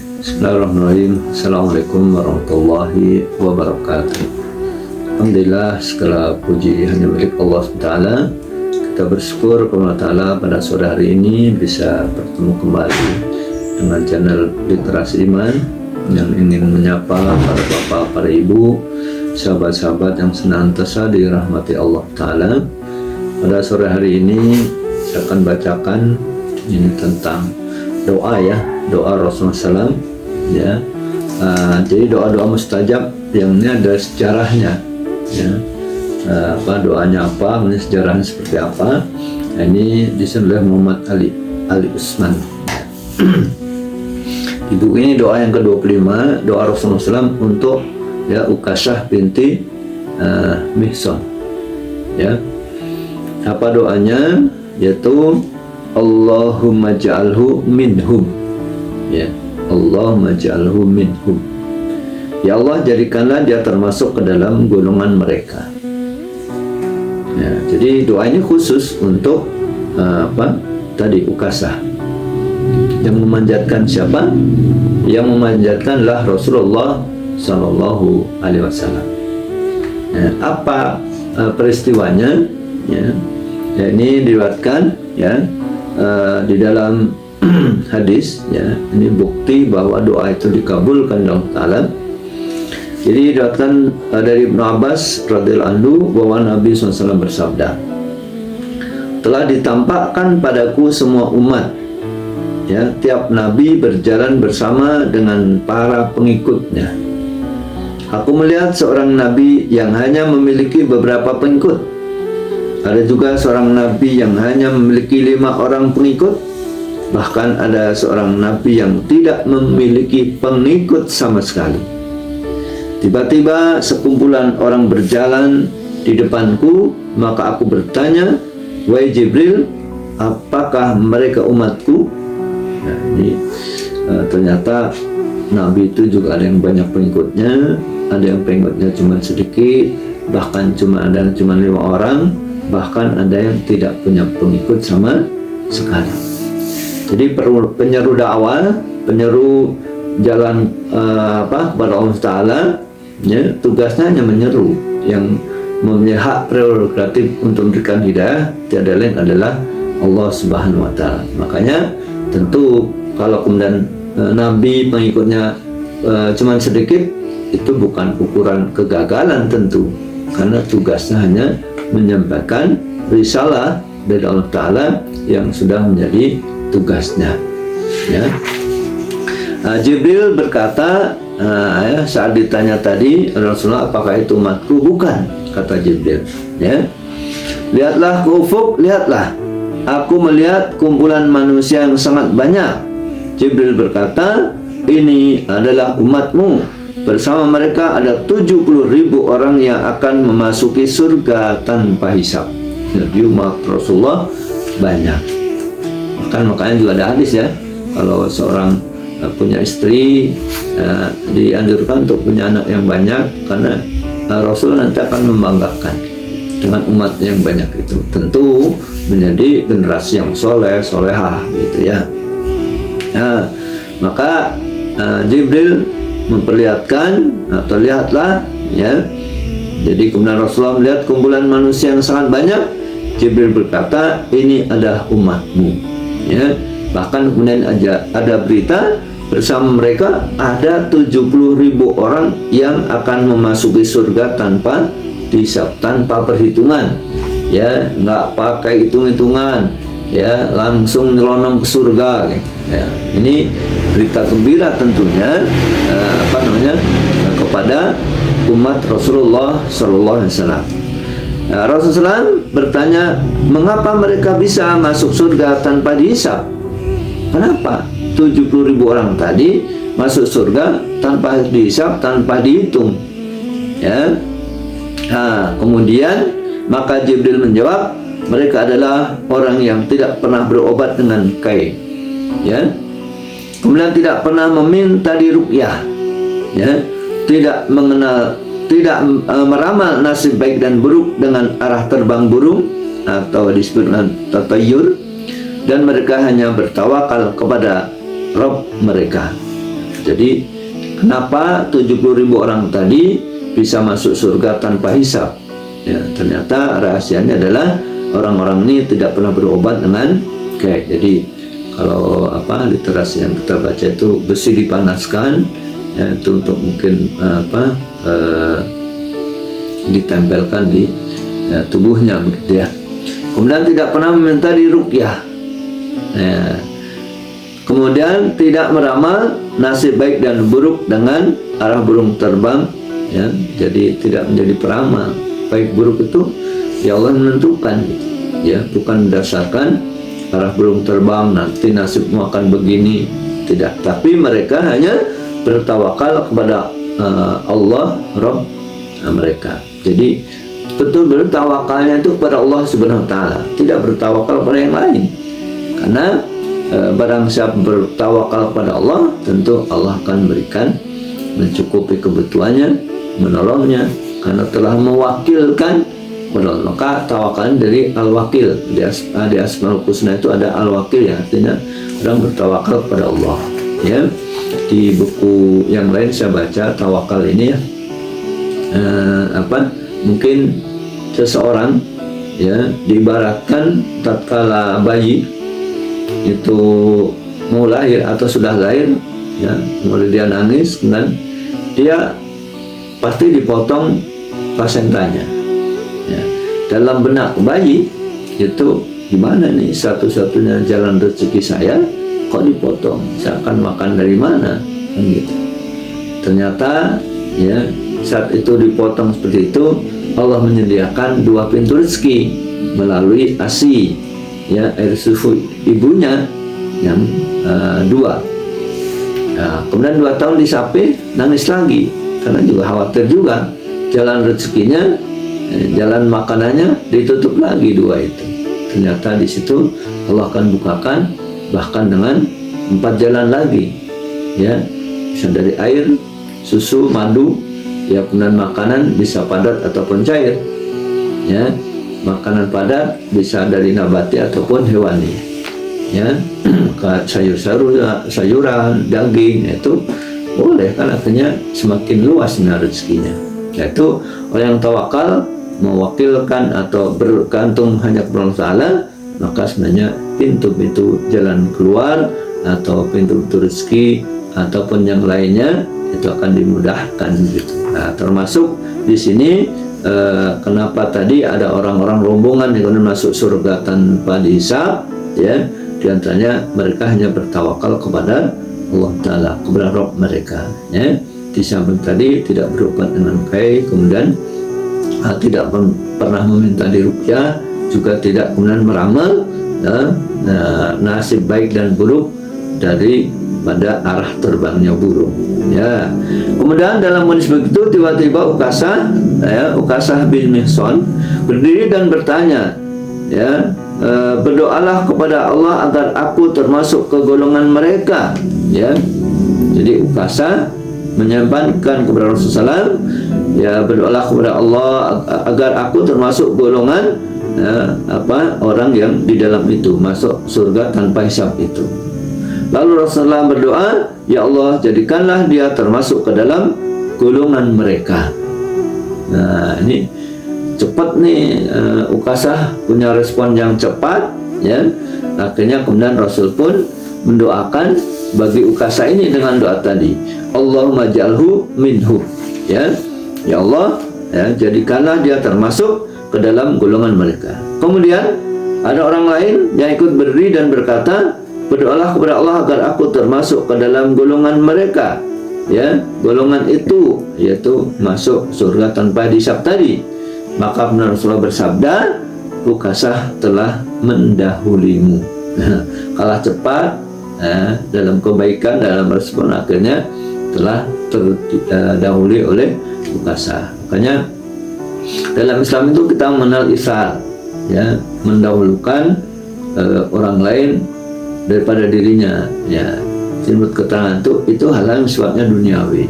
Bismillahirrahmanirrahim. Assalamualaikum warahmatullahi wabarakatuh. Alhamdulillah, segala puji hanya milik Allah SWT. Kita bersyukur kepada Allah pada sore hari ini bisa bertemu kembali dengan channel Literasi Iman yang ingin menyapa para bapak, para ibu, sahabat-sahabat yang senantiasa dirahmati Allah Ta'ala. Pada sore hari ini saya akan bacakan ini tentang doa, ya, doa Rasulullah SAW, ya. Jadi doa-doa mustajab yang ini ada sejarahnya, ya. Doanya apa, ini sejarahnya seperti apa. Ini disusun oleh Muhammad Ali Usman. Di buku ini doa yang ke-25, doa Rasulullah SAW untuk, ya, Ukasyah binti Mihsan, ya. Apa doanya? Yaitu Allahumma ja'alhu minhum, ya, Allahumma ja'alhu minhum. Ya Allah, jadikanlah dia termasuk ke dalam golongan mereka. Ya, jadi doa ini khusus untuk Ukasyah. Yang memanjatkan siapa? Yang memanjatkanlah Rasulullah Sallallahu Alaihi Wasallam. Ya, apa peristiwanya? Ya, ini diriwayatkan, ya, di dalam hadis, ya, ini bukti bahwa doa itu dikabulkan oleh Allah Ta'ala. Jadi diriwayatkan dari Ibnu Abbas radhiyallahu anhu bahwa Nabi SAW bersabda, telah ditampakkan padaku semua umat, ya, tiap Nabi berjalan bersama dengan para pengikutnya. Aku melihat seorang Nabi yang hanya memiliki beberapa pengikut. Ada juga seorang Nabi yang hanya memiliki 5 orang pengikut. Bahkan ada seorang Nabi yang tidak memiliki pengikut sama sekali. Tiba-tiba sekumpulan orang berjalan di depanku, maka aku bertanya, wahai Jibril, apakah mereka umatku? Nah, ini ternyata Nabi itu juga ada yang banyak pengikutnya, ada yang pengikutnya cuma sedikit, bahkan ada yang cuma 5 orang, bahkan ada yang tidak punya pengikut sama sekali. Jadi penyeru dakwah, penyeru jalan kepada Allah Ta'ala, ya, tugasnya hanya menyeru. Yang mempunyai hak prerogatif untuk memberikan hidayah tiada lain adalah Allah Subhanahu Wa Ta'ala. Makanya tentu kalau kemudian Nabi pengikutnya cuma sedikit, itu bukan ukuran kegagalan tentu, karena tugasnya hanya menyampaikan risalah dari Allah Ta'ala yang sudah menjadi tugasnya, ya. Jibril berkata, saat ditanya tadi, Rasulullah, apakah itu umatku? Bukan, kata Jibril, ya. Lihatlah ke ufuk, lihatlah, aku melihat kumpulan manusia yang sangat banyak. Jibril berkata, ini adalah umatmu. Bersama mereka ada 70.000 orang yang akan memasuki surga tanpa hisab. Jadi umat Rasulullah banyak. Makanya juga ada hadis, ya, kalau seorang punya istri, dianjurkan untuk punya anak yang banyak, karena Rasul nanti akan membanggakan dengan umat yang banyak itu. Tentu menjadi generasi yang solehah, gitu, ya. Nah, maka Jibril memperlihatkan, atau lihatlah, ya. Jadi kemudian Rasulullah melihat kumpulan manusia yang sangat banyak. Jibril berkata, ini adalah umatmu, ya. Bahkan kemudian ada berita, bersama mereka ada 70.000 orang yang akan memasuki surga tanpa hisab, tanpa perhitungan, ya, nggak pakai hitung-hitungan, ya, langsung nyelonong ke surga, ya. Ini berita gembira tentunya kepada umat Rasulullah Sallallahu Alaihi Wasallam. Rasulullah bertanya, mengapa mereka bisa masuk surga tanpa dihisab? Kenapa 70.000 orang tadi masuk surga tanpa dihisab, tanpa dihitung, ya? Kemudian maka Jibril menjawab, mereka adalah orang yang tidak pernah berobat dengan kain, ya. Kemudian tidak pernah meminta diruqyah, ya. Tidak meramal nasib baik dan buruk dengan arah terbang burung atau disebut dengan tatayur, dan mereka hanya bertawakal kepada Rabb mereka. Jadi kenapa 70.000 orang tadi bisa masuk surga tanpa hisab? Ya, ternyata rahasianya adalah orang-orang ini tidak pernah berobat dengan gaib. Jadi kalau literasi yang kita baca itu besi dipanaskan, ya, itu untuk mungkin ditempelkan di tubuhnya begitu ya. Kemudian tidak pernah meminta diruqyah. Ya. Kemudian tidak meramal nasib baik dan buruk dengan arah burung terbang, ya. Jadi tidak menjadi peramal. Baik buruk itu ya Allah menentukan, ya, bukan berdasarkan arah burung terbang nanti nasibmu akan begini, tidak. Tapi mereka hanya bertawakal kepada Allah Rabb mereka. Jadi betul bertawakalnya itu kepada Allah Subhanahu wa taala, tidak bertawakal pada yang lain. Karena barang siapa bertawakal kepada Allah, tentu Allah akan berikan, mencukupi kebutuhannya, menolongnya, karena telah mewakilkan kepada Allah. Maka tawakal dari al-wakil. Di Asmaul Husna itu ada al-wakil, ya, artinya orang bertawakal kepada Allah, ya. Di buku yang lain saya baca tawakal ini, ya, mungkin seseorang, ya, diibaratkan tatkala bayi itu mau lahir atau sudah lahir, ya, mulai dia nangis, dan dia pasti dipotong plasentanya, ya. Dalam benak bayi itu gimana nih, satu-satunya jalan rezeki saya kok dipotong, saya akan makan dari mana, kan gitu. Ternyata, ya, saat itu dipotong seperti itu, Allah menyediakan 2 pintu rezeki melalui ASI, ya, air susu ibunya yang 2. Nah, kemudian 2 tahun disapi, nangis lagi karena juga khawatir juga jalan rezekinya, jalan makanannya ditutup lagi 2 itu. Ternyata di situ Allah akan bukakan bahkan dengan 4 jalan lagi, ya, bisa dari air, susu, madu, ya, kemudian makanan bisa padat ataupun cair, ya. Makanan padat bisa dari nabati ataupun hewani, ya. sayuran, daging, itu boleh, kan akhirnya semakin luas rezekinya. Yaitu orang yang tawakal, mewakilkan atau bergantung hanya kepada Allah Ta'ala, maka sebenarnya pintu-pintu jalan keluar atau pintu-pintu rezeki ataupun yang lainnya itu akan dimudahkan gitu. Nah, termasuk di sini kenapa tadi ada orang-orang rombongan yang kemudian masuk surga tanpa dihisab, ya, di antaranya mereka hanya bertawakal kepada Allah Ta'ala, kepada Rabb mereka, ya. Di samping tadi tidak berobat dengan baik, kemudian tidak pernah meminta diruqyah, juga tidak kemudian meramal, ya, nasib baik dan buruk dari pada arah terbangnya burung, ya. Kemudian dalam kondisi begitu tiba-tiba Ukasah bin Mihsan berdiri dan bertanya, ya, berdoalah kepada Allah agar aku termasuk ke golongan mereka, ya. Jadi Ukasah menyampaikan kepada Rasulullah, ya, berdoalah kepada Allah agar aku termasuk golongan orang yang di dalam itu masuk surga tanpa hisab itu. Lalu Rasulullah berdoa, ya Allah, jadikanlah dia termasuk ke dalam golongan mereka. Nah, ini cepat nih, Ukasah punya respon yang cepat, ya. Akhirnya kemudian Rasul pun mendoakan bagi Ukasah ini dengan doa tadi, Allahumma ja'alhu minhu, ya. Ya Allah, ya, jadikanlah dia termasuk ke dalam golongan mereka. Kemudian ada orang lain yang ikut berdiri dan berkata, berdoalah kepada Allah agar aku termasuk ke dalam golongan mereka, ya, golongan itu, yaitu masuk surga tanpa dihisab tadi. Maka benar Rasulullah bersabda, Ukasah telah mendahulimu. Kalah cepat dalam kebaikan, dalam respon, akhirnya telah terdahului oleh Ukasah. Makanya dalam Islam itu kita mengenal isar, ya, mendahulukan orang lain daripada dirinya, ya. Menurut keterangan itu hal yang sifatnya duniawi.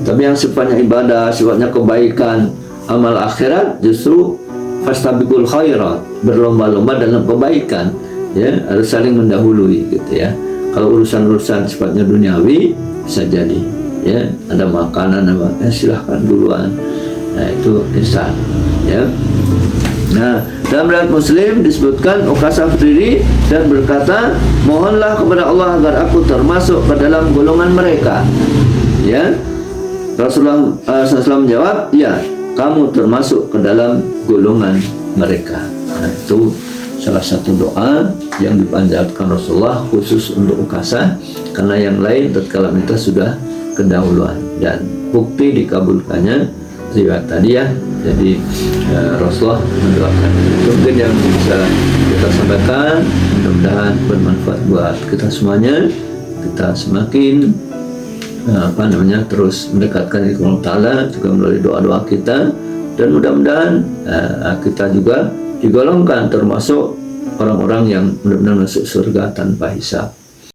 Tapi yang sifatnya ibadah, sifatnya kebaikan, amal akhirat, justru fastabiqul khairat, berlomba-lomba dalam kebaikan, ya, harus saling mendahului gitu, ya. Kalau urusan-urusan sifatnya duniawi, bisa jadi ya, ada makanan apa, silahkan duluan. Nah itu ihsan ya. Nah, dalam riwayat Muslim disebutkan Ukasah berdiri dan berkata, mohonlah kepada Allah agar aku termasuk ke dalam golongan mereka. Ya, Rasulullah SAW menjawab, ya, kamu termasuk ke dalam golongan mereka. Nah, itu salah satu doa yang dipanjatkan Rasulullah khusus untuk Ukasah, karena yang lain tatkala minta sudah kedahuluan, dan bukti dikabulkannya riwayat tadi ya. Jadi Rasulullah mendoakan. Mungkin yang bisa kita sampaikan, mudah-mudahan bermanfaat buat kita semuanya. Kita semakin terus mendekatkan diri kepada Allah Ta'ala juga melalui doa-doa kita, dan mudah-mudahan kita juga digolongkan termasuk orang-orang yang benar-benar masuk surga tanpa hisab.